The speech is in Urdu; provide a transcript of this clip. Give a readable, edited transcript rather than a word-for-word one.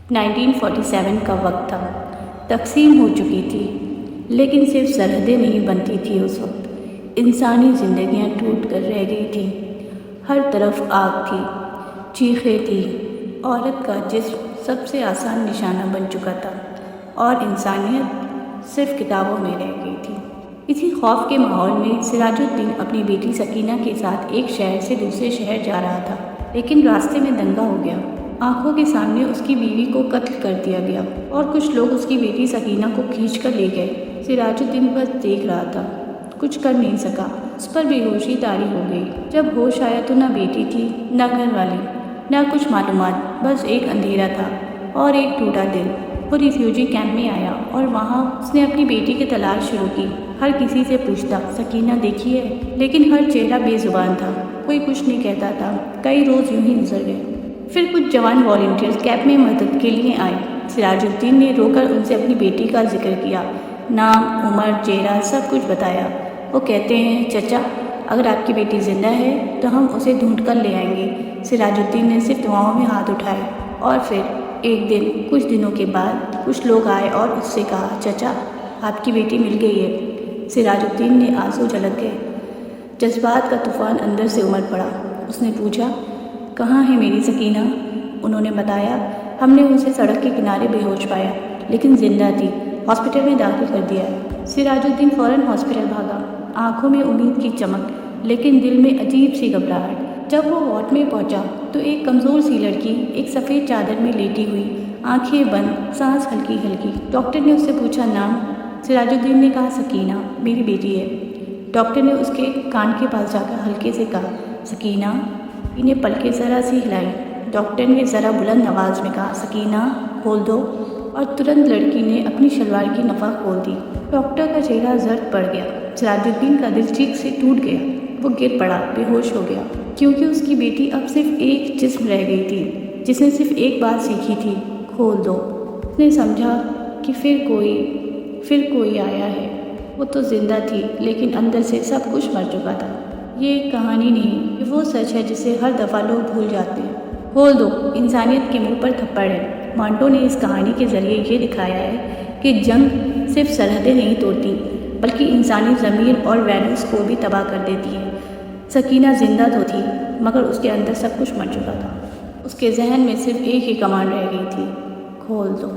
1947 کا وقت تھا۔ تقسیم ہو چکی تھی، لیکن صرف سرحدیں نہیں بنتی تھیں اس وقت، انسانی زندگیاں ٹوٹ کر رہ گئی تھیں۔ ہر طرف آگ تھی، چیخیں تھیں، عورت کا جسم سب سے آسان نشانہ بن چکا تھا اور انسانیت صرف کتابوں میں رہ گئی تھی۔ اسی خوف کے ماحول میں سراج الدین اپنی بیٹی سکینہ کے ساتھ ایک شہر سے دوسرے شہر جا رہا تھا، لیکن راستے میں دنگا ہو گیا۔ آنکھوں کے سامنے اس کی بیوی کو قتل کر دیا گیا اور کچھ لوگ اس کی بیٹی سکینہ کو کھینچ کر لے گئے۔ سراج الدین بس دیکھ رہا تھا، کچھ کر نہیں سکا۔ اس پر بے ہوشی طاری ہو گئی۔ جب ہوش آیا تو نہ بیٹی تھی، نہ گھر والی، نہ کچھ معلومات، بس ایک اندھیرا تھا اور ایک ٹوٹا دل۔ وہ ریفیوجی کیمپ میں آیا اور وہاں اس نے اپنی بیٹی کی تلاش شروع کی۔ ہر کسی سے پوچھتا، سکینہ دیکھی ہے، لیکن ہر چہرہ بے زبان تھا، کوئی کچھ نہیں کہتا تھا۔ کئی روز یوں ہی گزر گئے۔ پھر کچھ جوان والنٹیئرز کیمپ میں مدد کے لیے آئے۔ سراج الدین نے رو کر ان سے اپنی بیٹی کا ذکر کیا، نام، عمر، چہرہ سب کچھ بتایا۔ وہ کہتے ہیں، چچا اگر آپ کی بیٹی زندہ ہے تو ہم اسے ڈھونڈ کر لے آئیں گے۔ سراج الدین نے صرف دعاؤں میں ہاتھ اٹھائے۔ اور پھر ایک دن، کچھ دنوں کے بعد، کچھ لوگ آئے اور اس سے کہا، چچا آپ کی بیٹی مل گئی ہے۔ سراج الدین نے آنسو جھلک گئے، جذبات کا طوفان اندر سے امڑ پڑا۔ اس نے پوچھا، کہاں ہے میری سکینہ؟ انہوں نے بتایا، ہم نے اسے سڑک کے کنارے بے ہوش پایا، لیکن زندہ تھی، ہاسپٹل میں داخل کر دیا ہے۔ سراج الدین فوراً ہاسپٹل بھاگا، آنکھوں میں امید کی چمک، لیکن دل میں عجیب سی گھبراہٹ۔ جب وہ وارڈ میں پہنچا تو ایک کمزور سی لڑکی ایک سفید چادر میں لیٹی ہوئی، آنکھیں بند، سانس ہلکی ہلکی۔ ڈاکٹر نے اس سے پوچھا، نام؟ سراج الدین نے کہا، سکینہ میری بیٹی ہے۔ ڈاکٹر نے اس کے کان کے پاس جا کر ہلکے سے کہا، سکینہ؟ انہیں پلکیں ذرا سی ہلائی۔ ڈاکٹر نے ذرا بلند آواز میں کہا، سکینہ کھول دو، اور ترنت لڑکی نے اپنی شلوار کی نفا کھول دی۔ ڈاکٹر کا چہرہ زرد پڑ گیا۔ سراج الدین کا دل چیخ سے ٹوٹ گیا۔ وہ گر پڑا، بے ہوش ہو گیا، کیونکہ اس کی بیٹی اب صرف ایک جسم رہ گئی تھی جس نے صرف ایک بات سیکھی تھی، کھول دو۔ اس نے سمجھا کہ پھر کوئی آیا ہے۔ وہ تو زندہ تھی، لیکن اندر سے سب کچھ مر چکا تھا۔ یہ ایک کہانی نہیں، یہ وہ سچ ہے جسے ہر دفعہ لوگ بھول جاتے ہیں۔ کھول دو انسانیت کے منہ پر تھپڑ ہے۔ مانٹو نے اس کہانی کے ذریعے یہ دکھایا ہے کہ جنگ صرف سرحدیں نہیں توڑتی، بلکہ انسانی ضمیر اور ویلیوز کو بھی تباہ کر دیتی ہے۔ سکینہ زندہ تو تھی، مگر اس کے اندر سب کچھ مر چکا تھا۔ اس کے ذہن میں صرف ایک ہی کمانڈ رہ گئی تھی، کھول دو۔